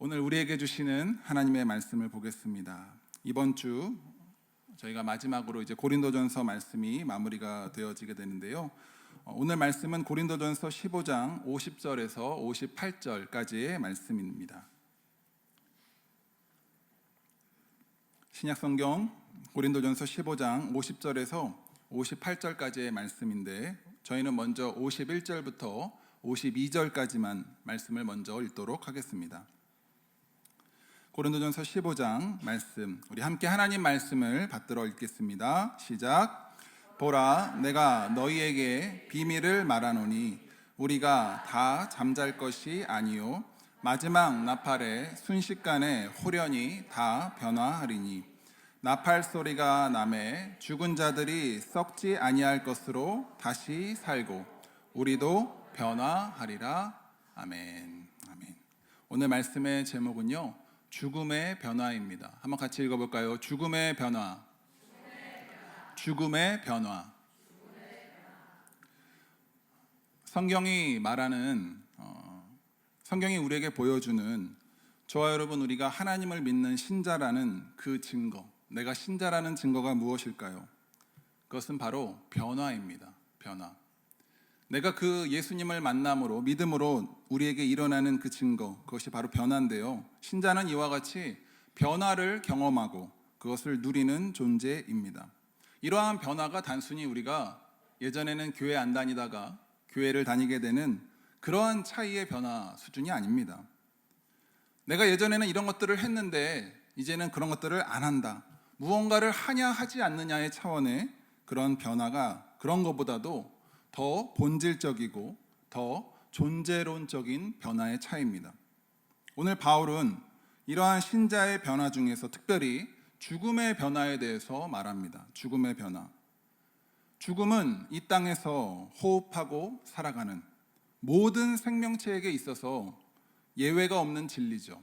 오늘 우리에게 주시는 하나님의 말씀을 보겠습니다. 이번 주 저희가 마지막으로 이제 고린도전서 말씀이 마무리가 되어지게 되는데요. 오늘 말씀은 고린도전서 15장 50절에서 58절까지의 말씀입니다. 신약성경 고린도전서 15장 50절에서 58절까지의 말씀인데 저희는 먼저 51절부터 52절까지만 말씀을 먼저 읽도록 하겠습니다. 고린도전서 15장 말씀, 우리 함께 하나님 말씀을 받들어 읽겠습니다. 시작. 보라, 내가 너희에게 비밀을 말하노니 우리가 다 잠잘 것이 아니요 마지막 나팔에 순식간에 홀연히 다 변화하리니 나팔 소리가 나매 죽은 자들이 썩지 아니할 것으로 다시 살고 우리도 변화하리라. 아멘. 아멘. 오늘 말씀의 제목은요, 죽음의 변화입니다. 한번 같이 읽어볼까요? 죽음의 변화. 죽음의 변화. 성경이 말하는 성경이 우리에게 보여주는 저와 여러분 우리가 하나님을 믿는 신자라는 그 증거, 내가 신자라는 증거가 무엇일까요? 그것은 바로 변화입니다. 변화. 내가 그 예수님을 만남으로 믿음으로 우리에게 일어나는 그 증거, 그것이 바로 변화인데요. 신자는 이와 같이 변화를 경험하고 그것을 누리는 존재입니다. 이러한 변화가 단순히 우리가 예전에는 교회 안 다니다가 교회를 다니게 되는 그러한 차이의 변화 수준이 아닙니다. 내가 예전에는 이런 것들을 했는데 이제는 그런 것들을 안 한다, 무언가를 하냐 하지 않느냐의 차원의 그런 변화가, 그런 것보다도 더 본질적이고 더 존재론적인 변화의 차이입니다. 오늘 바울은 이러한 신자의 변화 중에서 특별히 죽음의 변화에 대해서 말합니다. 죽음의 변화. 죽음은 이 땅에서 호흡하고 살아가는 모든 생명체에게 있어서 예외가 없는 진리죠.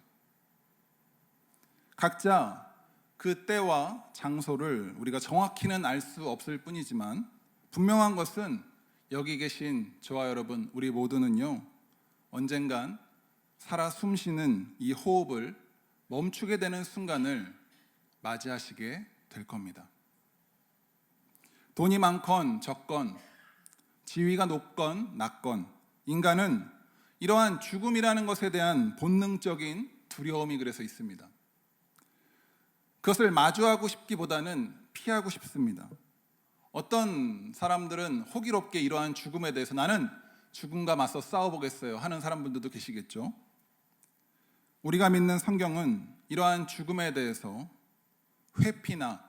각자 그 때와 장소를 우리가 정확히는 알 수 없을 뿐이지만 분명한 것은 여기 계신 저와 여러분 우리 모두는요, 언젠간 살아 숨쉬는 이 호흡을 멈추게 되는 순간을 맞이하시게 될 겁니다. 돈이 많건 적건, 지위가 높건 낮건, 인간은 이러한 죽음이라는 것에 대한 본능적인 두려움이 그래서 있습니다. 그것을 마주하고 싶기보다는 피하고 싶습니다. 어떤 사람들은 호기롭게 이러한 죽음에 대해서 나는 죽음과 맞서 싸워보겠어요 하는 사람분들도 계시겠죠. 우리가 믿는 성경은 이러한 죽음에 대해서 회피나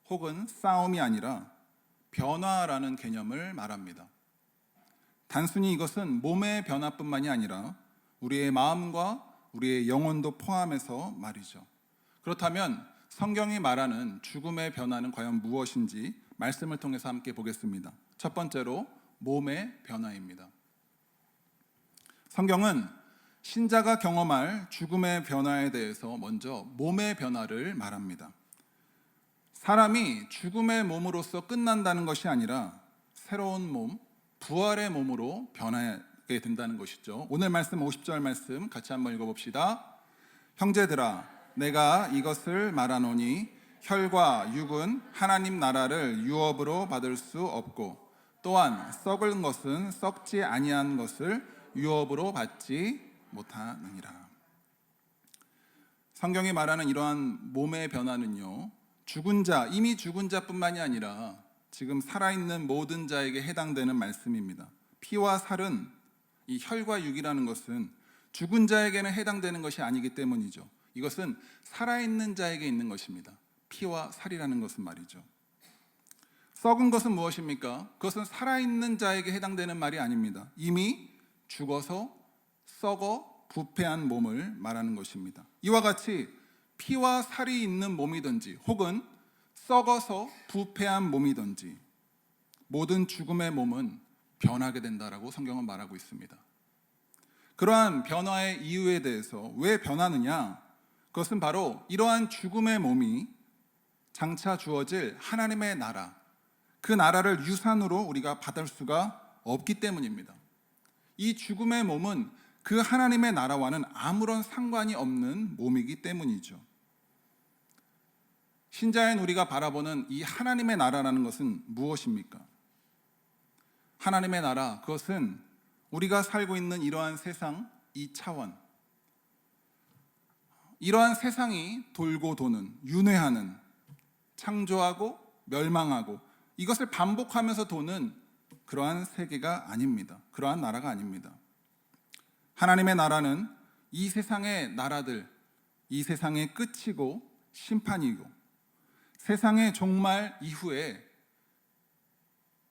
혹은 싸움이 아니라 변화라는 개념을 말합니다. 단순히 이것은 몸의 변화뿐만이 아니라 우리의 마음과 우리의 영혼도 포함해서 말이죠. 그렇다면 성경이 말하는 죽음의 변화는 과연 무엇인지 말씀을 통해서 함께 보겠습니다. 첫 번째로 몸의 변화입니다. 성경은 신자가 경험할 죽음의 변화에 대해서 먼저 몸의 변화를 말합니다. 사람이 죽음의 몸으로서 끝난다는 것이 아니라 새로운 몸, 부활의 몸으로 변하게 된다는 것이죠. 오늘 말씀 50절 말씀 같이 한번 읽어봅시다. 형제들아, 내가 이것을 말하노니 혈과 육은 하나님 나라를 유업으로 받을 수 없고 또한 썩은 것은 썩지 아니한 것을 유업으로 받지 못하느니라. 성경이 말하는 이러한 몸의 변화는요, 죽은 자, 이미 죽은 자뿐만이 아니라 지금 살아있는 모든 자에게 해당되는 말씀입니다. 피와 살은, 이 혈과 육이라는 것은 죽은 자에게는 해당되는 것이 아니기 때문이죠. 이것은 살아있는 자에게 있는 것입니다. 피와 살이라는 것은 말이죠. 썩은 것은 무엇입니까? 그것은 살아있는 자에게 해당되는 말이 아닙니다. 이미 죽어서 썩어 부패한 몸을 말하는 것입니다. 이와 같이 피와 살이 있는 몸이든지 혹은 썩어서 부패한 몸이든지 모든 죽음의 몸은 변하게 된다라고 성경은 말하고 있습니다. 그러한 변화의 이유에 대해서 왜 변하느냐? 그것은 바로 이러한 죽음의 몸이 장차 주어질 하나님의 나라, 그 나라를 유산으로 우리가 받을 수가 없기 때문입니다. 이 죽음의 몸은 그 하나님의 나라와는 아무런 상관이 없는 몸이기 때문이죠. 신자인 우리가 바라보는 이 하나님의 나라라는 것은 무엇입니까? 하나님의 나라, 그것은 우리가 살고 있는 이러한 세상, 이 차원, 이러한 세상이 돌고 도는, 윤회하는, 창조하고 멸망하고 이것을 반복하면서 도는 그러한 세계가 아닙니다. 그러한 나라가 아닙니다. 하나님의 나라는 이 세상의 나라들, 이 세상의 끝이고 심판이고 세상의 종말 이후에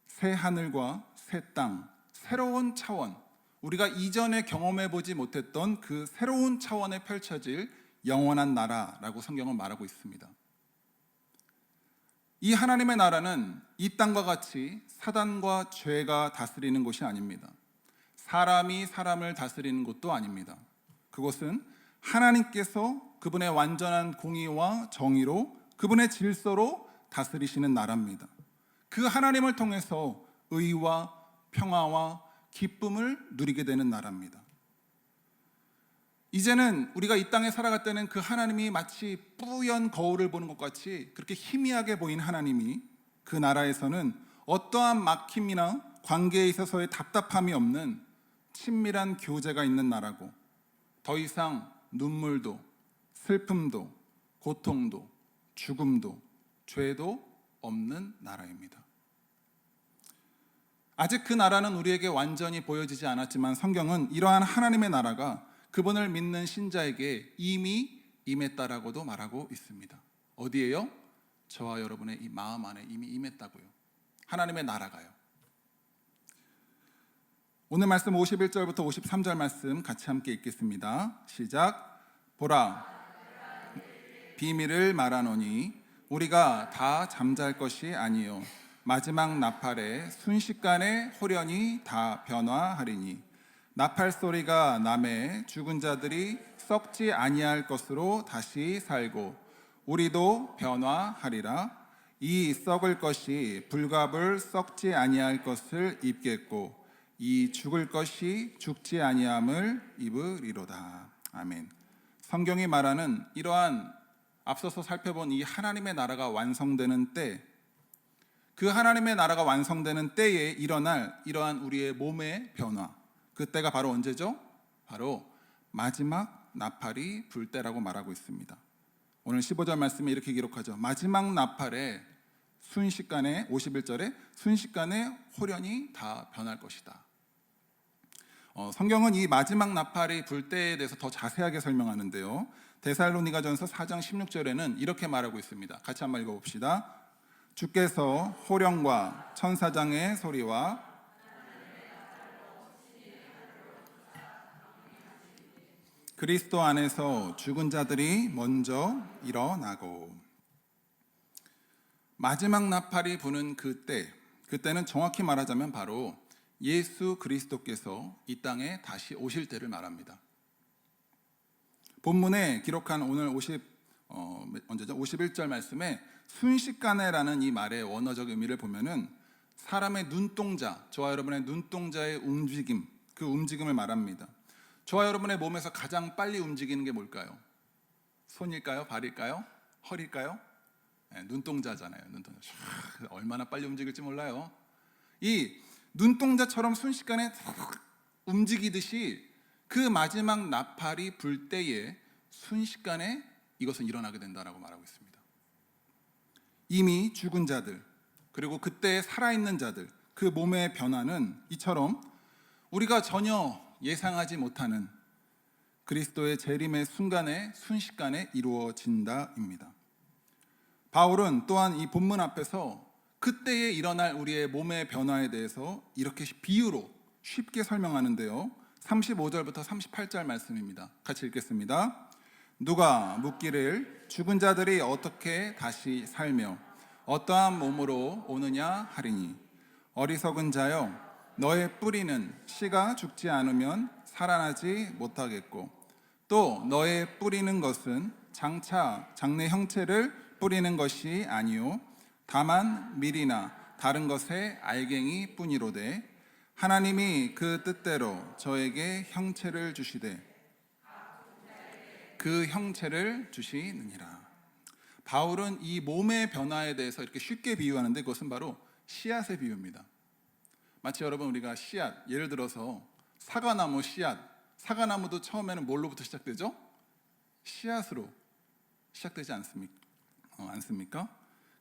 새 하늘과 새 땅, 새로운 차원, 우리가 이전에 경험해 보지 못했던 그 새로운 차원에 펼쳐질 영원한 나라라고 성경은 말하고 있습니다. 이 하나님의 나라는 이 땅과 같이 사단과 죄가 다스리는 곳이 아닙니다. 사람이 사람을 다스리는 곳도 아닙니다. 그곳은 하나님께서 그분의 완전한 공의와 정의로 그분의 질서로 다스리시는 나라입니다. 그 하나님을 통해서 의와 평화와 기쁨을 누리게 되는 나라입니다. 이제는 우리가 이 땅에 살아갈 때는 그 하나님이 마치 뿌연 거울을 보는 것 같이 그렇게 희미하게 보인 하나님이 그 나라에서는 어떠한 막힘이나 관계에 있어서의 답답함이 없는 친밀한 교제가 있는 나라고, 더 이상 눈물도 슬픔도 고통도 죽음도 죄도 없는 나라입니다. 아직 그 나라는 우리에게 완전히 보여지지 않았지만 성경은 이러한 하나님의 나라가 그분을 믿는 신자에게 이미 임했다라고도 말하고 있습니다. 어디에요? 저와 여러분의 이 마음 안에 이미 임했다고요. 하나님의 나라가요. 오늘 말씀 51절부터 53절 말씀 같이 함께 읽겠습니다. 시작. 보라, 비밀을 말하노니 우리가 다 잠잘 것이 아니요 마지막 나팔에 순식간에 호련히 다 변화하리니 나팔 소리가 나매 죽은 자들이 썩지 아니할 것으로 다시 살고 우리도 변화하리라. 이 썩을 것이 불갑을 썩지 아니할 것을 입겠고 이 죽을 것이 죽지 아니함을 입으리로다. 아멘. 성경이 말하는 이러한 앞서서 살펴본 이 하나님의 나라가 완성되는 때, 그 하나님의 나라가 완성되는 때에 일어날 이러한 우리의 몸의 변화, 그때가 바로 언제죠? 바로 마지막 나팔이 불 때라고 말하고 있습니다. 오늘 15절 말씀에 이렇게 기록하죠. 마지막 나팔에 순식간에, 51절에 순식간에 호련히 다 변할 것이다. 성경은 이 마지막 나팔이 불 때에 대해서 더 자세하게 설명하는데요. 데살로니가전서 4장 16절에는 이렇게 말하고 있습니다. 같이 한번 읽어봅시다. 주께서 호령과 천사장의 소리와 그리스도 안에서 죽은 자들이 먼저 일어나고, 마지막 나팔이 부는 그때는 정확히 말하자면 바로 예수 그리스도께서 이 땅에 다시 오실 때를 말합니다. 본문에 기록한 오늘 51절 말씀에 순식간에라는 이 말의 원어적 의미를 보면은 사람의 눈동자, 저와 여러분의 눈동자의 움직임, 그 움직임을 말합니다. 저와 여러분의 몸에서 가장 빨리 움직이는 게 뭘까요? 손일까요? 발일까요? 허리일까요? 네, 눈동자잖아요. 눈동자. 얼마나 빨리 움직일지 몰라요. 이 눈동자처럼 순식간에 움직이듯이 그 마지막 나팔이 불 때에 순식간에 이것은 일어나게 된다라고 말하고 있습니다. 이미 죽은 자들, 그리고 그때 살아있는 자들, 그 몸의 변화는 이처럼 우리가 전혀 예상하지 못하는 그리스도의 재림의 순식간에 이루어진다입니다. 바울은 또한 이 본문 앞에서 그때에 일어날 우리의 몸의 변화에 대해서 이렇게 비유로 쉽게 설명하는데요. 35절부터 38절 말씀입니다. 같이 읽겠습니다. 누가 묻기를 죽은 자들이 어떻게 다시 살며 어떠한 몸으로 오느냐 하리니, 어리석은 자여, 너의 뿌리는 씨가 죽지 않으면 살아나지 못하겠고 또 너의 뿌리는 것은 장차 장래 형체를 뿌리는 것이 아니요 다만 밀이나 다른 것의 알갱이 뿐이로되 하나님이 그 뜻대로 저에게 형체를 주시되 그 형체를 주시느니라. 바울은 이 몸의 변화에 대해서 이렇게 쉽게 비유하는데 그것은 바로 씨앗의 비유입니다. 마치 여러분 우리가 씨앗, 예를 들어서 사과나무 씨앗, 사과나무도 처음에는 뭘로부터 시작되죠? 씨앗으로 시작되지 않습니까?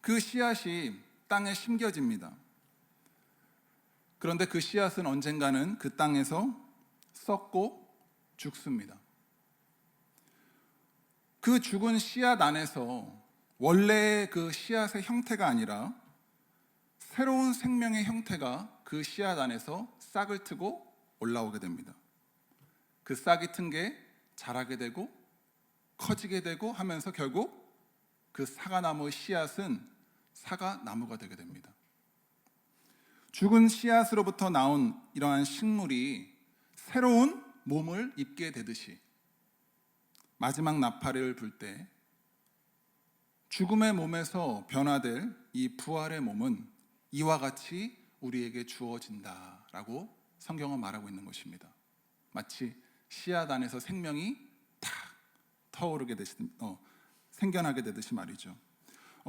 그 씨앗이 땅에 심겨집니다. 그런데 그 씨앗은 언젠가는 그 땅에서 썩고 죽습니다. 그 죽은 씨앗 안에서 원래의 그 씨앗의 형태가 아니라 새로운 생명의 형태가 그 씨앗 안에서 싹을 트고 올라오게 됩니다. 그 싹이 튼 게 자라게 되고 커지게 되고 하면서 결국 그 사과나무 씨앗은 사과나무가 되게 됩니다. 죽은 씨앗으로부터 나온 이러한 식물이 새로운 몸을 입게 되듯이 마지막 나팔을 불 때 죽음의 몸에서 변화될 이 부활의 몸은 이와 같이 우리에게 주어진다라고 성경은 말하고 있는 것입니다. 마치 씨앗 안에서 생명이 탁 터오르게 생겨나게 되듯이 말이죠.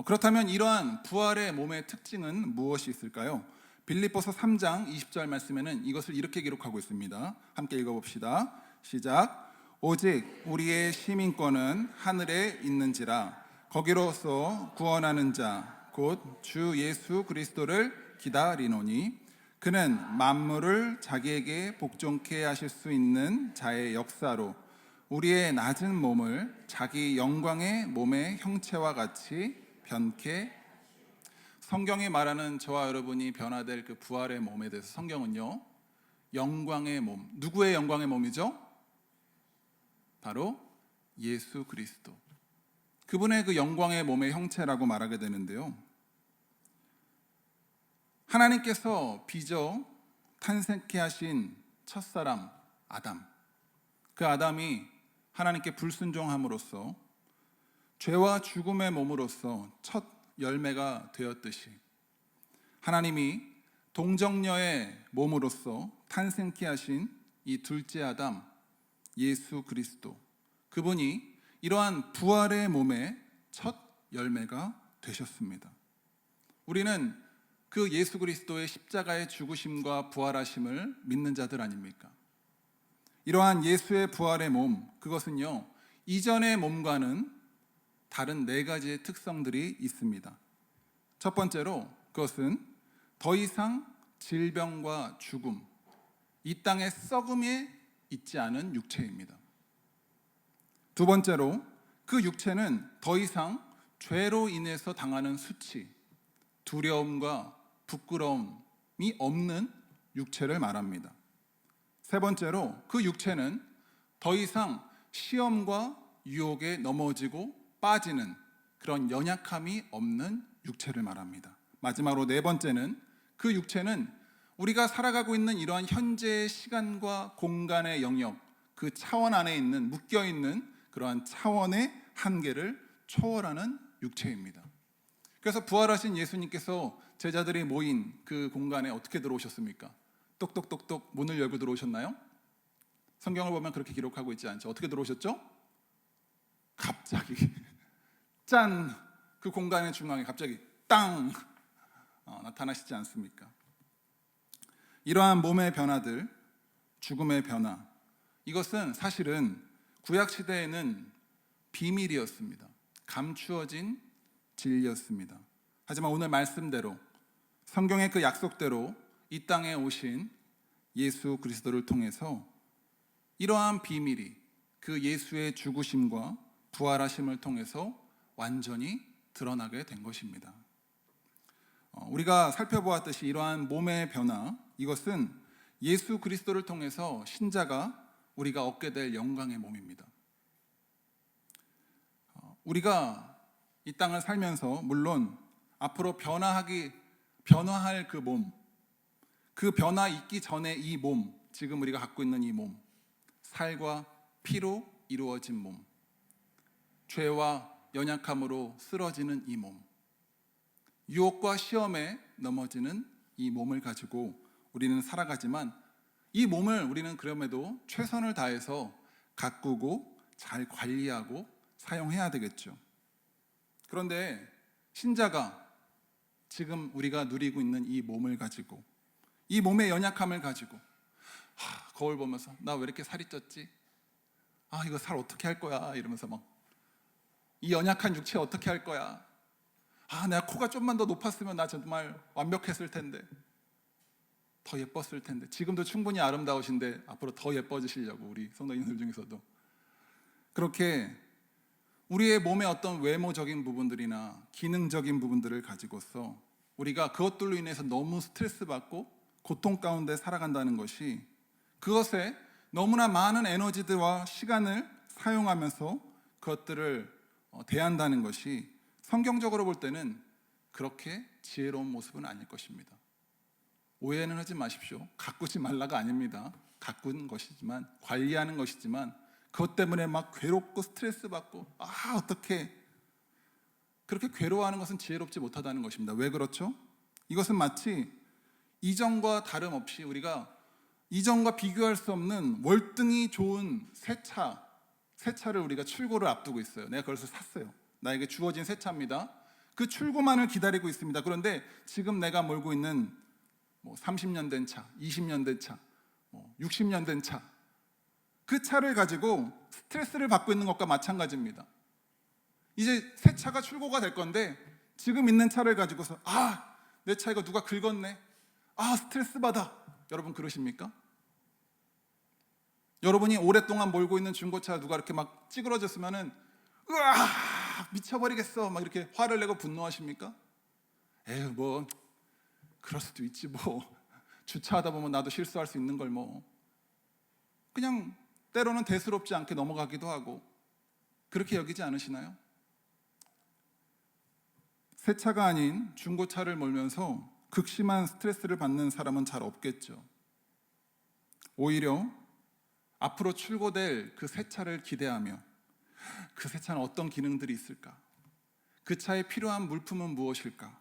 그렇다면 이러한 부활의 몸의 특징은 무엇이 있을까요? 빌립보서 3장 20절 말씀에는 이것을 이렇게 기록하고 있습니다. 함께 읽어봅시다. 시작. 오직 우리의 시민권은 하늘에 있는지라 거기로서 구원하는 자 곧 주 예수 그리스도를 기다리노니 그는 만물을 자기에게 복종케 하실 수 있는 자의 역사로 우리의 낮은 몸을 자기 영광의 몸의 형체와 같이 변케. 성경이 말하는 저와 여러분이 변화될 그 부활의 몸에 대해서 성경은요, 영광의 몸, 누구의 영광의 몸이죠? 바로 예수 그리스도, 그분의 그 영광의 몸의 형체라고 말하게 되는데요, 하나님께서 빚어 탄생케 하신 첫사람 아담, 그 아담이 하나님께 불순종함으로써 죄와 죽음의 몸으로써 첫 열매가 되었듯이 하나님이 동정녀의 몸으로써 탄생케 하신 이 둘째 아담 예수 그리스도, 그분이 이러한 부활의 몸의 첫 열매가 되셨습니다. 우리는 그 예수 그리스도의 십자가의 죽으심과 부활하심을 믿는 자들 아닙니까? 이러한 예수의 부활의 몸, 그것은요, 이전의 몸과는 다른 네 가지의 특성들이 있습니다. 첫 번째로 그것은 더 이상 질병과 죽음, 이 땅의 썩음에 있지 않은 육체입니다. 두 번째로 그 육체는 더 이상 죄로 인해서 당하는 수치, 두려움과 부끄러움이 없는 육체를 말합니다. 세 번째로 그 육체는 더 이상 시험과 유혹에 넘어지고 빠지는 그런 연약함이 없는 육체를 말합니다. 마지막으로 네 번째는 그 육체는 우리가 살아가고 있는 이러한 현재의 시간과 공간의 영역, 그 차원 안에 있는 묶여있는 그러한 차원의 한계를 초월하는 육체입니다. 그래서 부활하신 예수님께서 제자들이 모인 그 공간에 어떻게 들어오셨습니까? 똑똑똑똑 문을 열고 들어오셨나요? 성경을 보면 그렇게 기록하고 있지 않죠. 어떻게 들어오셨죠? 갑자기 짠! 그 공간의 중앙에 갑자기 땅! 나타나시지 않습니까? 이러한 몸의 변화들, 죽음의 변화, 이것은 사실은 구약시대에는 비밀이었습니다. 감추어진 진리였습니다. 하지만 오늘 말씀대로 성경의 그 약속대로 이 땅에 오신 예수 그리스도를 통해서 이러한 비밀이 그 예수의 죽으심과 부활하심을 통해서 완전히 드러나게 된 것입니다. 우리가 살펴보았듯이 이러한 몸의 변화, 이것은 예수 그리스도를 통해서 신자가 우리가 얻게 될 영광의 몸입니다. 우리가 이 땅을 살면서 물론 앞으로 변화할 그 몸, 그 변화 있기 전에 이 몸, 지금 우리가 갖고 있는 이 몸, 살과 피로 이루어진 몸, 죄와 연약함으로 쓰러지는 이 몸, 유혹과 시험에 넘어지는 이 몸을 가지고 우리는 살아가지만 이 몸을 우리는 그럼에도 최선을 다해서 가꾸고 잘 관리하고 사용해야 되겠죠. 그런데 신자가 지금 우리가 누리고 있는 이 몸을 가지고, 이 몸의 연약함을 가지고 거울 보면서 나 왜 이렇게 살이 쪘지? 이거 살 어떻게 할 거야? 이러면서 막 이 연약한 육체 어떻게 할 거야? 내가 코가 좀만 더 높았으면 나 정말 완벽했을 텐데, 더 예뻤을 텐데. 지금도 충분히 아름다우신데 앞으로 더 예뻐지시려고, 우리 성도님들 중에서도 그렇게 우리의 몸의 어떤 외모적인 부분들이나 기능적인 부분들을 가지고서 우리가 그것들로 인해서 너무 스트레스 받고 고통 가운데 살아간다는 것이, 그것에 너무나 많은 에너지들과 시간을 사용하면서 그것들을 대한다는 것이 성경적으로 볼 때는 그렇게 지혜로운 모습은 아닐 것입니다. 오해는 하지 마십시오. 가꾸지 말라가 아닙니다. 가꾸는 것이지만, 관리하는 것이지만, 그것 때문에 막 괴롭고 스트레스 받고 어떻게 그렇게 괴로워하는 것은 지혜롭지 못하다는 것입니다. 왜 그렇죠? 이것은 마치 이전과 다름없이 우리가 이전과 비교할 수 없는 월등히 좋은 새 차를 우리가 출고를 앞두고 있어요. 내가 그것을 샀어요. 나에게 주어진 새 차입니다. 그 출고만을 기다리고 있습니다. 그런데 지금 내가 몰고 있는 30년 된 차, 20년 된 차, 60년 된 차, 그 차를 가지고 스트레스를 받고 있는 것과 마찬가지입니다. 이제 새 차가 출고가 될 건데 지금 있는 차를 가지고서 내 차 이거 누가 긁었네, 스트레스 받아. 여러분 그러십니까? 여러분이 오랫동안 몰고 있는 중고차 누가 이렇게 막 찌그러졌으면은 미쳐버리겠어 막 이렇게 화를 내고 분노하십니까? 뭐 그럴 수도 있지, 뭐 주차하다 보면 나도 실수할 수 있는 걸, 뭐 그냥 때로는 대수롭지 않게 넘어가기도 하고, 그렇게 여기지 않으시나요? 새 차가 아닌 중고차를 몰면서 극심한 스트레스를 받는 사람은 잘 없겠죠. 오히려 앞으로 출고될 그 새 차를 기대하며, 그 새 차는 어떤 기능들이 있을까? 그 차에 필요한 물품은 무엇일까?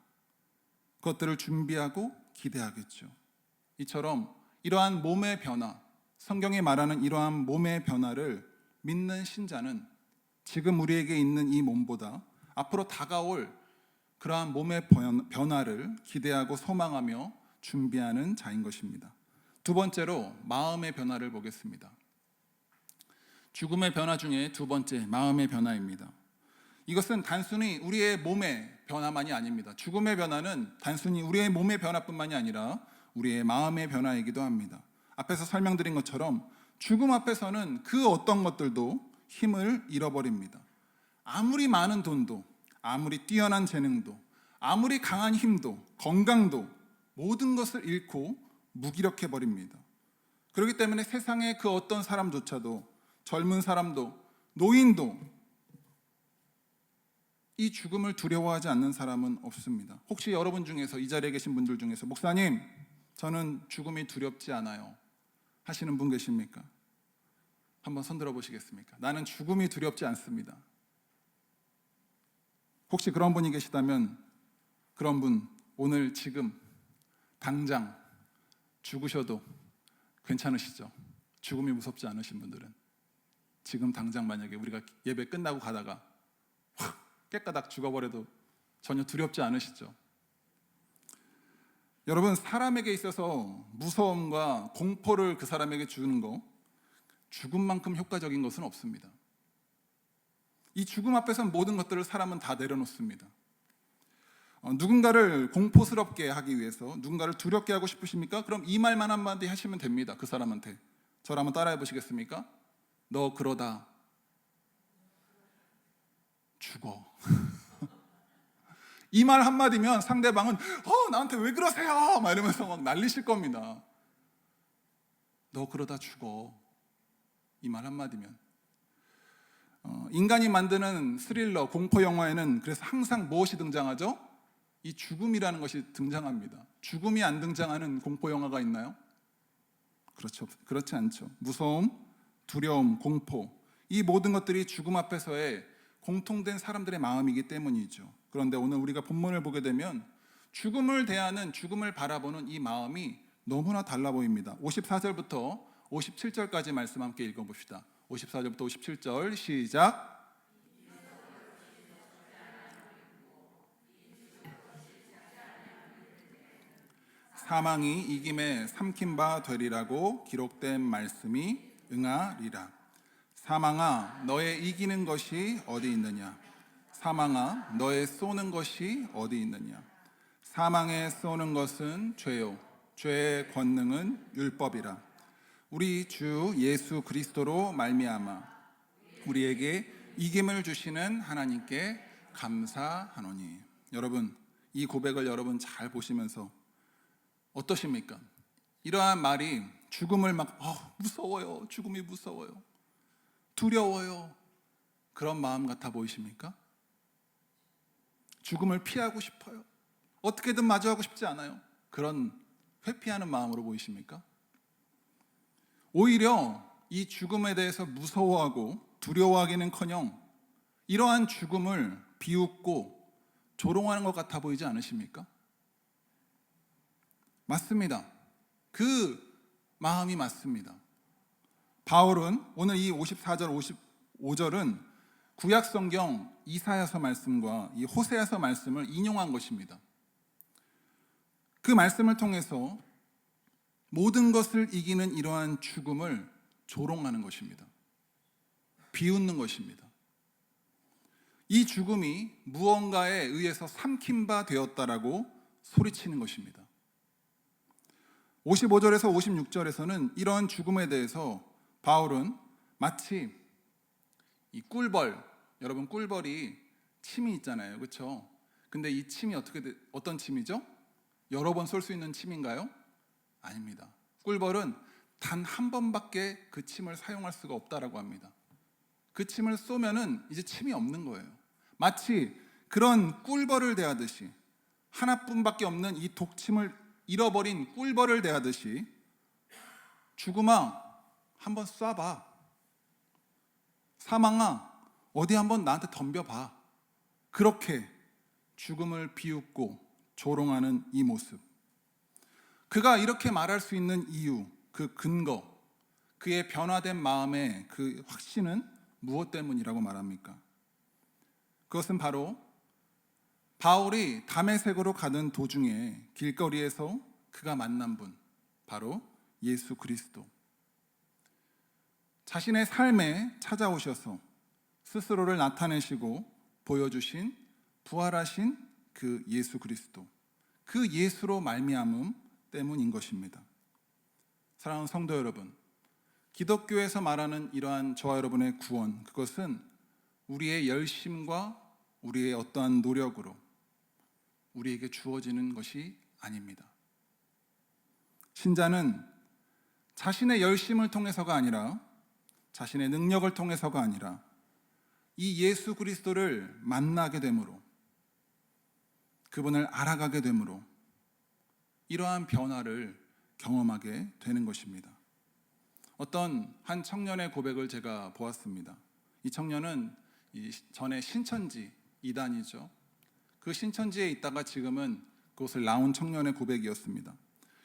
그것들을 준비하고 기대하겠죠. 이처럼 이러한 몸의 변화, 성경이 말하는 이러한 몸의 변화를 믿는 신자는 지금 우리에게 있는 이 몸보다 앞으로 다가올 그러한 몸의 변화를 기대하고 소망하며 준비하는 자인 것입니다. 두 번째로 마음의 변화를 보겠습니다. 죽음의 변화 중에 두 번째, 마음의 변화입니다. 이것은 단순히 우리의 몸의 변화만이 아닙니다. 죽음의 변화는 단순히 우리의 몸의 변화뿐만이 아니라 우리의 마음의 변화이기도 합니다. 앞에서 설명드린 것처럼 죽음 앞에서는 그 어떤 것들도 힘을 잃어버립니다. 아무리 많은 돈도, 아무리 뛰어난 재능도, 아무리 강한 힘도, 건강도 모든 것을 잃고 무기력해버립니다. 그렇기 때문에 세상의 그 어떤 사람조차도, 젊은 사람도, 노인도 이 죽음을 두려워하지 않는 사람은 없습니다. 혹시 여러분 중에서, 이 자리에 계신 분들 중에서 목사님, 저는 죽음이 두렵지 않아요 하시는 분 계십니까? 한번 손 들어 보시겠습니까? 나는 죽음이 두렵지 않습니다. 혹시 그런 분이 계시다면 그런 분, 오늘 지금 당장 죽으셔도 괜찮으시죠? 죽음이 무섭지 않으신 분들은 지금 당장 만약에 우리가 예배 끝나고 가다가 확 깨까닥 죽어버려도 전혀 두렵지 않으시죠? 여러분, 사람에게 있어서 무서움과 공포를 그 사람에게 주는 거, 죽음만큼 효과적인 것은 없습니다. 이 죽음 앞에서는 모든 것들을 사람은 다 내려놓습니다. 누군가를 공포스럽게 하기 위해서, 누군가를 두렵게 하고 싶으십니까? 그럼 이 말만 한마디 하시면 됩니다. 그 사람한테. 저를 한번 따라해 보시겠습니까? 너 그러다 죽어. 이 말 한마디면 상대방은 나한테 왜 그러세요? 막 이러면서 막 난리실 겁니다. 너 그러다 죽어. 이 말 한마디면. 인간이 만드는 스릴러, 공포 영화에는 그래서 항상 무엇이 등장하죠? 이 죽음이라는 것이 등장합니다. 죽음이 안 등장하는 공포 영화가 있나요? 그렇지 않죠. 무서움, 두려움, 공포, 이 모든 것들이 죽음 앞에서의 공통된 사람들의 마음이기 때문이죠. 그런데 오늘 우리가 본문을 보게 되면 죽음을 대하는, 죽음을 바라보는 이 마음이 너무나 달라 보입니다. 54절부터 57절까지 말씀 함께 읽어봅시다. 54절부터 57절 시작. 사망이 이김에 삼킨 바 되리라고 기록된 말씀이 응하리라. 사망아 너의 이기는 것이 어디 있느냐? 사망아 너의 쏘는 것이 어디 있느냐? 사망에 쏘는 것은 죄요 죄의 권능은 율법이라. 우리 주 예수 그리스도로 말미암아 우리에게 이김을 주시는 하나님께 감사하노니. 여러분, 이 고백을 여러분 잘 보시면서 어떠십니까? 이러한 말이 죽음을 막 무서워요, 죽음이 무서워요, 두려워요, 그런 마음 같아 보이십니까? 죽음을 피하고 싶어요, 어떻게든 마주하고 싶지 않아요, 그런 회피하는 마음으로 보이십니까? 오히려 이 죽음에 대해서 무서워하고 두려워하기는커녕 이러한 죽음을 비웃고 조롱하는 것 같아 보이지 않으십니까? 맞습니다. 그 마음이 맞습니다. 바울은 오늘 이 54절 55절은 구약성경 이사야서 말씀과 이 호세아서 말씀을 인용한 것입니다. 그 말씀을 통해서 모든 것을 이기는 이러한 죽음을 조롱하는 것입니다. 비웃는 것입니다. 이 죽음이 무언가에 의해서 삼킨 바 되었다라고 소리치는 것입니다. 55절에서 56절에서는 이러한 죽음에 대해서 바울은 마치 이 꿀벌, 여러분 꿀벌이 침이 있잖아요, 그렇죠? 근데 이 침이 어떤 침이죠? 여러 번 쏠 수 있는 침인가요? 아닙니다. 꿀벌은 단 한 번밖에 그 침을 사용할 수가 없다라고 합니다. 그 침을 쏘면은 이제 침이 없는 거예요. 마치 그런 꿀벌을 대하듯이, 하나뿐밖에 없는 이 독침을 잃어버린 꿀벌을 대하듯이 죽음아 한번 쏴봐, 사망아 어디 한번 나한테 덤벼봐, 그렇게 죽음을 비웃고 조롱하는 이 모습, 그가 이렇게 말할 수 있는 이유, 그 근거, 그의 변화된 마음의 그 확신은 무엇 때문이라고 말합니까? 그것은 바로 바울이 다메섹으로 가는 도중에 길거리에서 그가 만난 분, 바로 예수 그리스도, 자신의 삶에 찾아오셔서 스스로를 나타내시고 보여주신 부활하신 그 예수 그리스도, 그 예수로 말미암음 때문인 것입니다. 사랑하는 성도 여러분, 기독교에서 말하는 이러한 저와 여러분의 구원, 그것은 우리의 열심과 우리의 어떠한 노력으로 우리에게 주어지는 것이 아닙니다. 신자는 자신의 열심을 통해서가 아니라, 자신의 능력을 통해서가 아니라 이 예수 그리스도를 만나게 되므로, 그분을 알아가게 되므로 이러한 변화를 경험하게 되는 것입니다. 어떤 한 청년의 고백을 제가 보았습니다. 이 청년은 전에 신천지 이단이죠. 그 신천지에 있다가 지금은 그곳을 나온 청년의 고백이었습니다.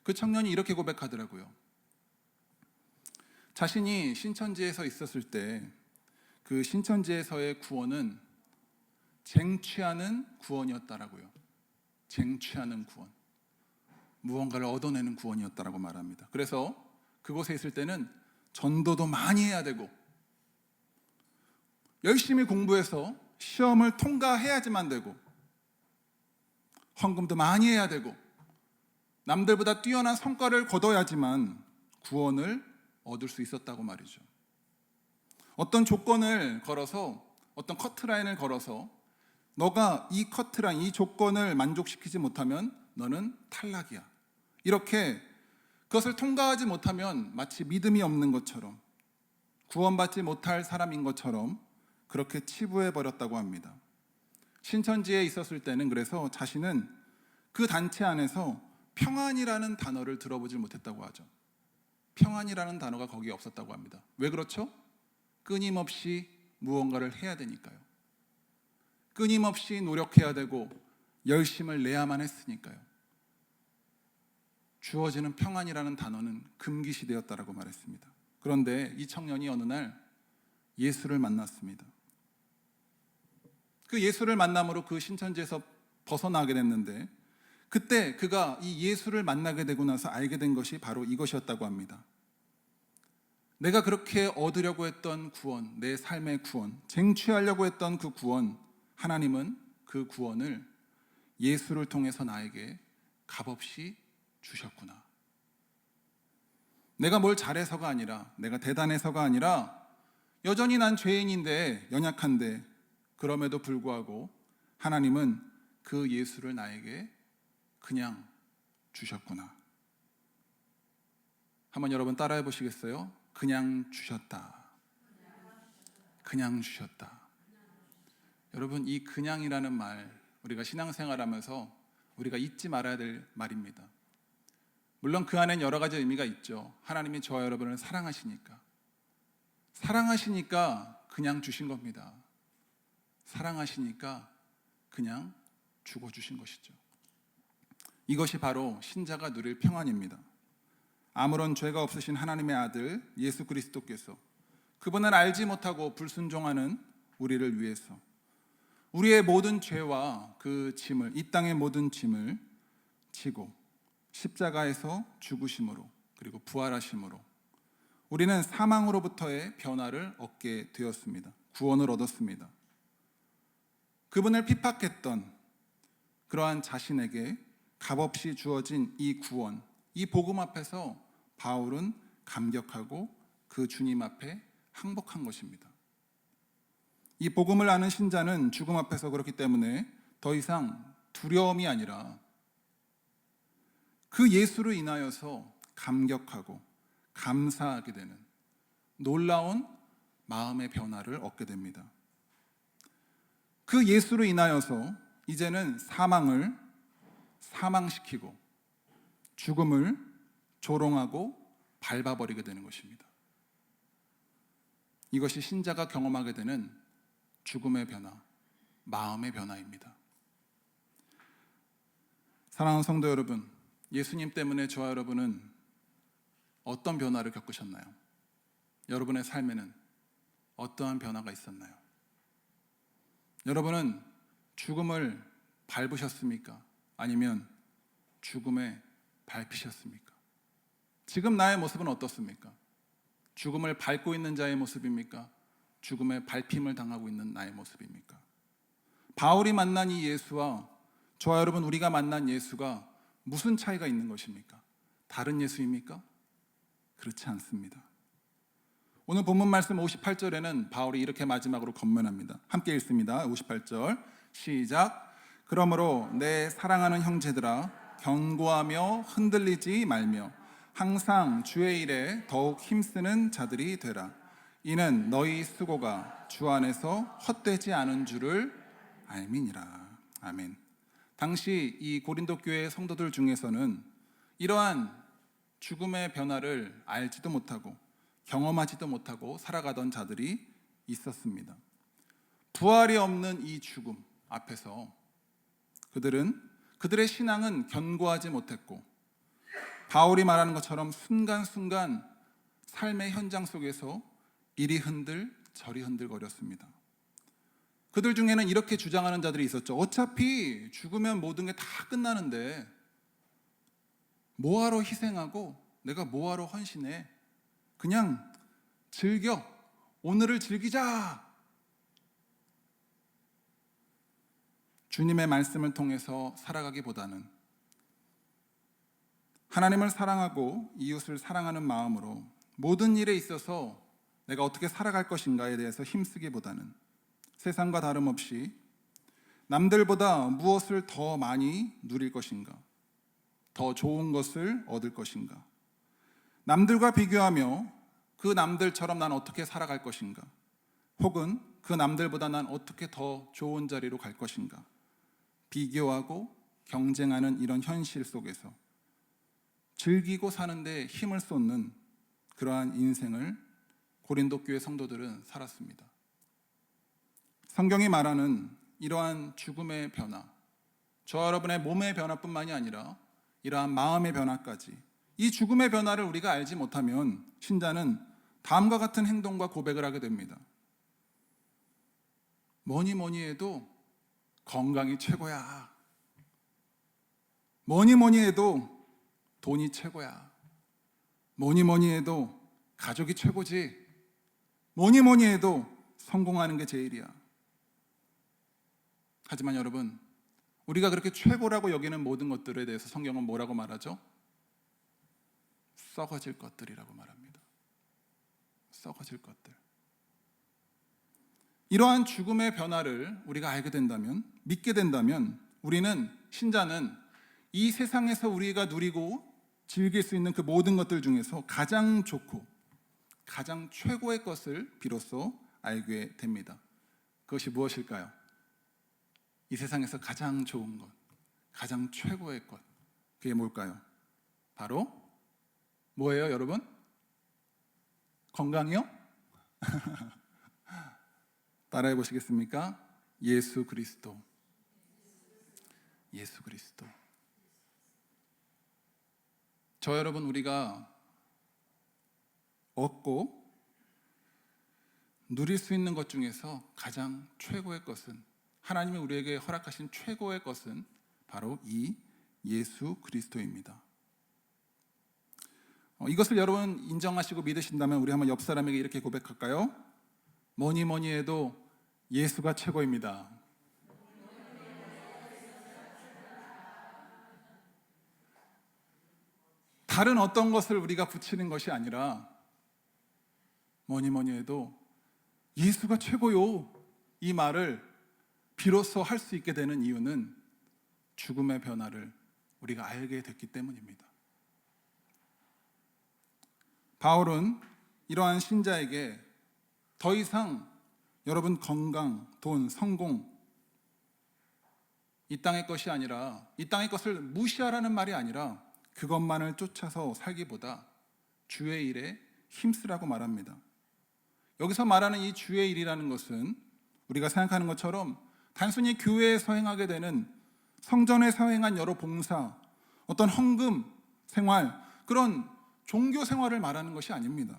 그 청년이 이렇게 고백하더라고요. 자신이 신천지에서 있었을 때 그 신천지에서의 구원은 쟁취하는 구원이었다라고요. 쟁취하는 구원, 무언가를 얻어내는 구원이었다라고 말합니다. 그래서 그곳에 있을 때는 전도도 많이 해야 되고, 열심히 공부해서 시험을 통과해야지만 되고, 헌금도 많이 해야 되고, 남들보다 뛰어난 성과를 거둬야지만 구원을 얻을 수 있었다고 말이죠. 어떤 조건을 걸어서, 어떤 커트라인을 걸어서 너가 이 커트라인, 이 조건을 만족시키지 못하면 너는 탈락이야, 이렇게 그것을 통과하지 못하면 마치 믿음이 없는 것처럼, 구원받지 못할 사람인 것처럼 그렇게 치부해버렸다고 합니다. 신천지에 있었을 때는 그래서 자신은 그 단체 안에서 평안이라는 단어를 들어보질 못했다고 하죠. 평안이라는 단어가 거기에 없었다고 합니다. 왜 그렇죠? 끊임없이 무언가를 해야 되니까요. 끊임없이 노력해야 되고 열심을 내야만 했으니까요. 주어지는 평안이라는 단어는 금기시되었다라고 말했습니다. 그런데 이 청년이 어느 날 예수를 만났습니다. 그 예수를 만남으로 그 신천지에서 벗어나게 됐는데, 그때 그가 이 예수를 만나게 되고 나서 알게 된 것이 바로 이것이었다고 합니다. 내가 그렇게 얻으려고 했던 구원, 내 삶의 구원, 쟁취하려고 했던 그 구원, 하나님은 그 구원을 예수를 통해서 나에게 값없이 주셨구나. 내가 뭘 잘해서가 아니라, 내가 대단해서가 아니라, 여전히 난 죄인인데, 연약한데, 그럼에도 불구하고 하나님은 그 예수를 나에게 그냥 주셨구나. 한번 여러분 따라해 보시겠어요? 그냥 주셨다. 그냥 주셨다. 여러분, 이 그냥이라는 말, 우리가 신앙생활하면서 우리가 잊지 말아야 될 말입니다. 물론 그 안엔 여러 가지 의미가 있죠. 하나님이 저와 여러분을 사랑하시니까 그냥 주신 겁니다. 사랑하시니까 그냥 주고 주신 것이죠. 이것이 바로 신자가 누릴 평안입니다. 아무런 죄가 없으신 하나님의 아들 예수 그리스도께서 그분을 알지 못하고 불순종하는 우리를 위해서 우리의 모든 죄와 그 짐을, 이 땅의 모든 짐을 지고 십자가에서 죽으심으로, 그리고 부활하심으로 우리는 사망으로부터의 변화를 얻게 되었습니다. 구원을 얻었습니다. 그분을 핍박했던 그러한 자신에게 값없이 주어진 이 구원, 이 복음 앞에서 바울은 감격하고 그 주님 앞에 항복한 것입니다. 이 복음을 아는 신자는 죽음 앞에서 그렇기 때문에 더 이상 두려움이 아니라 그 예수로 인하여서 감격하고 감사하게 되는 놀라운 마음의 변화를 얻게 됩니다. 그 예수로 인하여서 이제는 사망을 사망시키고 죽음을 조롱하고 밟아버리게 되는 것입니다. 이것이 신자가 경험하게 되는 죽음의 변화, 마음의 변화입니다. 사랑하는 성도 여러분, 예수님 때문에 저와 여러분은 어떤 변화를 겪으셨나요? 여러분의 삶에는 어떠한 변화가 있었나요? 여러분은 죽음을 밟으셨습니까? 아니면 죽음에 밟히셨습니까? 지금 나의 모습은 어떻습니까? 죽음을 밟고 있는 자의 모습입니까? 죽음에 밟힘을 당하고 있는 나의 모습입니까? 바울이 만난 이 예수와 저와 여러분 우리가 만난 예수가 무슨 차이가 있는 것입니까? 다른 예수입니까? 그렇지 않습니다. 오늘 본문 말씀 58절에는 바울이 이렇게 마지막으로 권면합니다. 함께 읽습니다. 58절 시작. 그러므로 내 사랑하는 형제들아, 견고하며 흔들리지 말며 항상 주의 일에 더욱 힘쓰는 자들이 되라. 이는 너희 수고가 주 안에서 헛되지 않은 줄을 알미니라. 아멘. 당시 이 고린도 교회 성도들 중에서는 이러한 죽음의 변화를 알지도 못하고 경험하지도 못하고 살아가던 자들이 있었습니다. 부활이 없는 이 죽음 앞에서 그들의 신앙은 견고하지 못했고, 바울이 말하는 것처럼 순간순간 삶의 현장 속에서 이리 흔들 저리 흔들거렸습니다. 그들 중에는 이렇게 주장하는 자들이 있었죠. 어차피 죽으면 모든 게 다 끝나는데 뭐하러 희생하고 내가 뭐하러 헌신해? 그냥 즐겨. 오늘을 즐기자. 주님의 말씀을 통해서 살아가기보다는 하나님을 사랑하고 이웃을 사랑하는 마음으로 모든 일에 있어서 내가 어떻게 살아갈 것인가에 대해서 힘쓰기보다는 세상과 다름없이 남들보다 무엇을 더 많이 누릴 것인가, 더 좋은 것을 얻을 것인가, 남들과 비교하며 그 남들처럼 난 어떻게 살아갈 것인가, 혹은 그 남들보다 난 어떻게 더 좋은 자리로 갈 것인가, 비교하고 경쟁하는 이런 현실 속에서 즐기고 사는데 힘을 쏟는 그러한 인생을 고린도 교회 성도들은 살았습니다. 성경이 말하는 이러한 죽음의 변화, 저와 여러분의 몸의 변화뿐만이 아니라 이러한 마음의 변화까지, 이 죽음의 변화를 우리가 알지 못하면 신자는 다음과 같은 행동과 고백을 하게 됩니다. 뭐니 뭐니 해도 건강이 최고야. 뭐니 뭐니 해도 돈이 최고야. 뭐니 뭐니 해도 가족이 최고지. 뭐니 뭐니 해도 성공하는 게 제일이야. 하지만 여러분, 우리가 그렇게 최고라고 여기는 모든 것들에 대해서 성경은 뭐라고 말하죠? 썩어질 것들이라고 말합니다. 썩어질 것들. 이러한 죽음의 변화를 우리가 알게 된다면, 믿게 된다면, 우리는, 신자는 이 세상에서 우리가 누리고 즐길 수 있는 그 모든 것들 중에서 가장 좋고 가장 최고의 것을 비로소 알게 됩니다. 그것이 무엇일까요? 이 세상에서 가장 좋은 것, 가장 최고의 것, 그게 뭘까요? 바로 뭐예요, 여러분? 건강이요? 따라해 보시겠습니까? 예수 그리스도. 예수 그리스도. 저 여러분, 우리가 얻고 누릴 수 있는 것 중에서 가장 최고의 것은, 하나님이 우리에게 허락하신 최고의 것은 바로 이 예수 그리스도입니다. 이것을 여러분 인정하시고 믿으신다면 우리 한번 옆 사람에게 이렇게 고백할까요? 뭐니 뭐니 해도 예수가 최고입니다. 다른 어떤 것을 우리가 붙이는 것이 아니라 뭐니 뭐니 해도 예수가 최고요, 이 말을 비로소 할 수 있게 되는 이유는 죽음의 변화를 우리가 알게 됐기 때문입니다. 바울은 이러한 신자에게 더 이상 여러분 건강, 돈, 성공, 이 땅의 것이 아니라, 이 땅의 것을 무시하라는 말이 아니라 그것만을 쫓아서 살기보다 주의 일에 힘쓰라고 말합니다. 여기서 말하는 이 주의 일이라는 것은 우리가 생각하는 것처럼 단순히 교회에서 행하게 되는, 성전에서 행한 여러 봉사, 어떤 헌금 생활, 그런 종교 생활을 말하는 것이 아닙니다.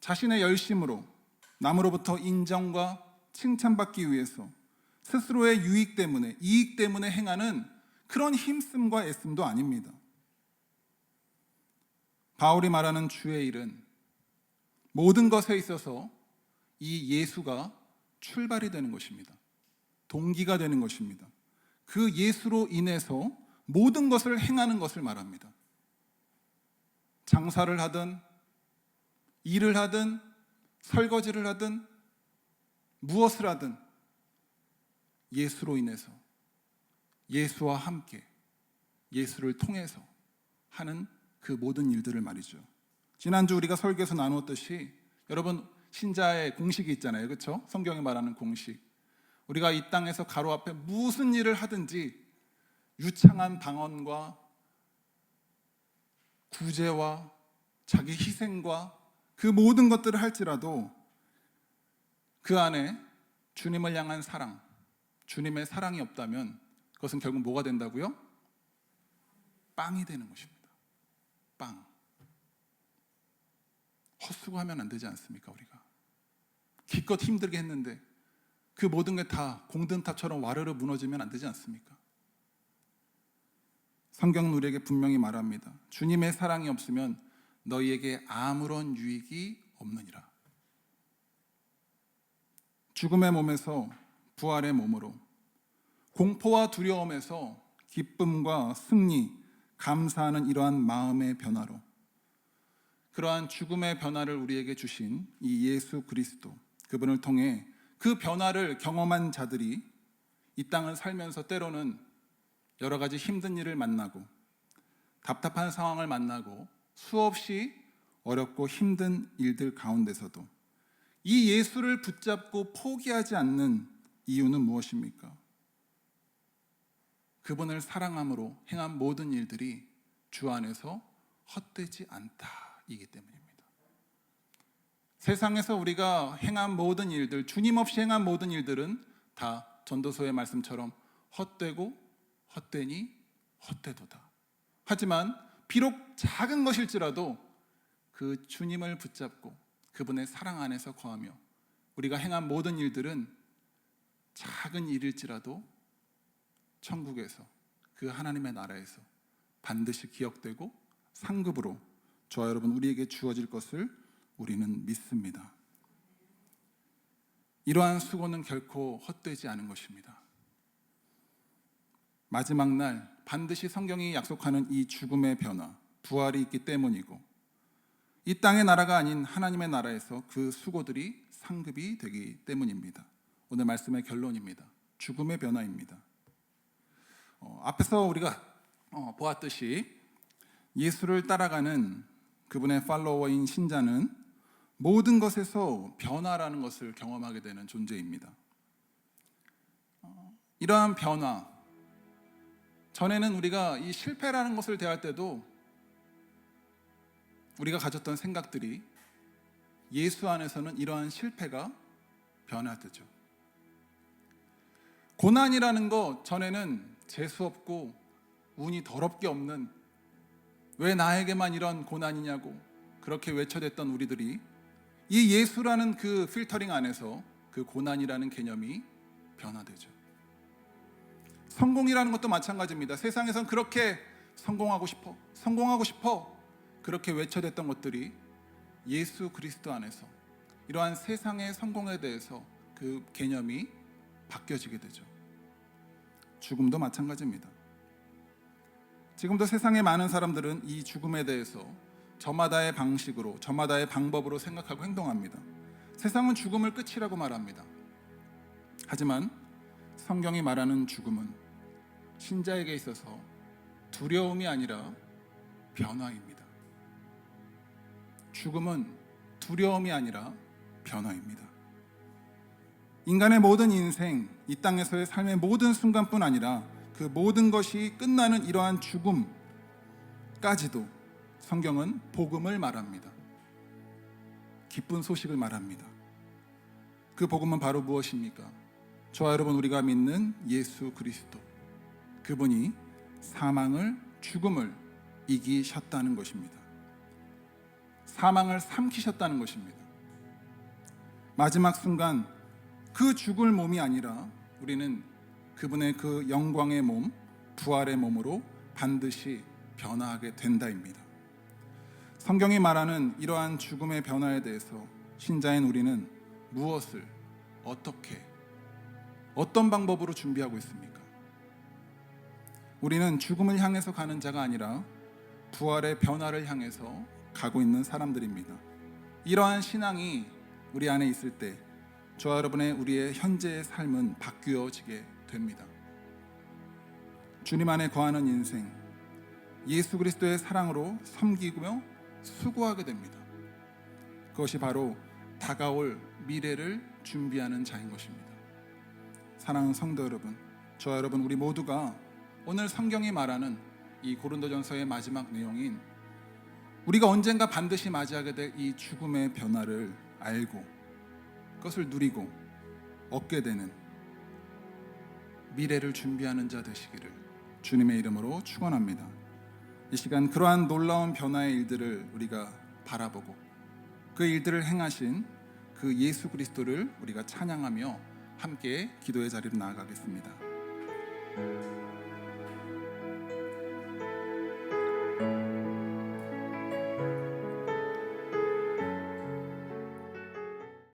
자신의 열심으로 남으로부터 인정과 칭찬받기 위해서 스스로의 유익 때문에, 이익 때문에 행하는 그런 힘씀과 애씀도 아닙니다. 바울이 말하는 주의 일은 모든 것에 있어서 이 예수가 출발이 되는 것입니다. 동기가 되는 것입니다. 그 예수로 인해서 모든 것을 행하는 것을 말합니다. 장사를 하든 일을 하든 설거지를 하든 무엇을 하든 예수로 인해서, 예수와 함께, 예수를 통해서 하는 그 모든 일들을 말이죠. 지난주 우리가 설교에서 나누었듯이 여러분, 신자의 공식이 있잖아요, 그렇죠? 성경이 말하는 공식. 우리가 이 땅에서 가로 앞에 무슨 일을 하든지 유창한 방언과 구제와 자기 희생과 그 모든 것들을 할지라도 그 안에 주님을 향한 사랑, 주님의 사랑이 없다면 그것은 결국 뭐가 된다고요? 빵이 되는 것입니다. 빵. 헛수고하면 안 되지 않습니까? 우리가 기껏 힘들게 했는데 그 모든 게 다 공든탑처럼 와르르 무너지면 안 되지 않습니까? 성경은 우리에게 분명히 말합니다. 주님의 사랑이 없으면 너희에게 아무런 유익이 없느니라. 죽음의 몸에서 부활의 몸으로, 공포와 두려움에서 기쁨과 승리, 감사하는 이러한 마음의 변화로, 그러한 죽음의 변화를 우리에게 주신 이 예수 그리스도, 그분을 통해 그 변화를 경험한 자들이 이 땅을 살면서 때로는 여러 가지 힘든 일을 만나고 답답한 상황을 만나고 수없이 어렵고 힘든 일들 가운데서도 이 예수를 붙잡고 포기하지 않는 이유는 무엇입니까? 그분을 사랑함으로 행한 모든 일들이 주 안에서 헛되지 않다이기 때문입니다. 세상에서 우리가 행한 모든 일들, 주님 없이 행한 모든 일들은 다 전도서의 말씀처럼 헛되고 헛되니 헛되도다. 하지만 비록 작은 것일지라도 그 주님을 붙잡고 그분의 사랑 안에서 거하며 우리가 행한 모든 일들은 작은 일일지라도 천국에서 그 하나님의 나라에서 반드시 기억되고 상급으로 저와 여러분 우리에게 주어질 것을 우리는 믿습니다. 이러한 수고는 결코 헛되지 않은 것입니다. 마지막 날 반드시 성경이 약속하는 이 죽음의 변화, 부활이 있기 때문이고 이 땅의 나라가 아닌 하나님의 나라에서 그 수고들이 상급이 되기 때문입니다. 오늘 말씀의 결론입니다. 죽음의 변화입니다. 앞에서 우리가 보았듯이 예수를 따라가는 그분의 팔로워인 신자는 모든 것에서 변화라는 것을 경험하게 되는 존재입니다. 이러한 변화, 전에는 우리가 이 실패라는 것을 대할 때도 우리가 가졌던 생각들이 예수 안에서는 이러한 실패가 변화되죠. 고난이라는 거 전에는 재수없고 운이 더럽게 없는, 왜 나에게만 이런 고난이냐고 그렇게 외쳐댔던 우리들이 이 예수라는 그 필터링 안에서 그 고난이라는 개념이 변화되죠. 성공이라는 것도 마찬가지입니다. 세상에선 그렇게 성공하고 싶어 그렇게 외쳐댔던 것들이 예수 그리스도 안에서 이러한 세상의 성공에 대해서 그 개념이 바뀌어지게 되죠. 죽음도 마찬가지입니다. 지금도 세상의 많은 사람들은 이 죽음에 대해서 저마다의 방식으로, 저마다의 방법으로 생각하고 행동합니다. 세상은 죽음을 끝이라고 말합니다. 하지만 성경이 말하는 죽음은 신자에게 있어서 두려움이 아니라 변화입니다. 죽음은 두려움이 아니라 변화입니다. 인간의 모든 인생, 이 땅에서의 삶의 모든 순간뿐 아니라 그 모든 것이 끝나는 이러한 죽음까지도 성경은 복음을 말합니다. 기쁜 소식을 말합니다. 그 복음은 바로 무엇입니까? 저와 여러분 우리가 믿는 예수 그리스도, 그분이 사망을, 죽음을 이기셨다는 것입니다. 사망을 삼키셨다는 것입니다. 마지막 순간 그 죽을 몸이 아니라 우리는 그분의 그 영광의 몸, 부활의 몸으로 반드시 변화하게 된다입니다. 성경이 말하는 이러한 죽음의 변화에 대해서 신자인 우리는 무엇을, 어떻게, 어떤 방법으로 준비하고 있습니까? 우리는 죽음을 향해서 가는 자가 아니라 부활의 변화를 향해서 가고 있는 사람들입니다. 이러한 신앙이 우리 안에 있을 때 저와 여러분의 우리의 현재의 삶은 바뀌어지게 됩니다. 주님 안에 거하는 인생, 예수 그리스도의 사랑으로 섬기며 수고하게 됩니다. 그것이 바로 다가올 미래를 준비하는 자인 것입니다. 사랑하는 성도 여러분, 저와 여러분 우리 모두가 오늘 성경이 말하는 이 고린도전서의 마지막 내용인 우리가 언젠가 반드시 맞이하게 될 이 죽음의 변화를 알고 그것을 누리고 얻게 되는 미래를 준비하는 자 되시기를 주님의 이름으로 축원합니다. 이 시간 그러한 놀라운 변화의 일들을 우리가 바라보고 그 일들을 행하신 그 예수 그리스도를 우리가 찬양하며 함께 기도의 자리로 나아가겠습니다.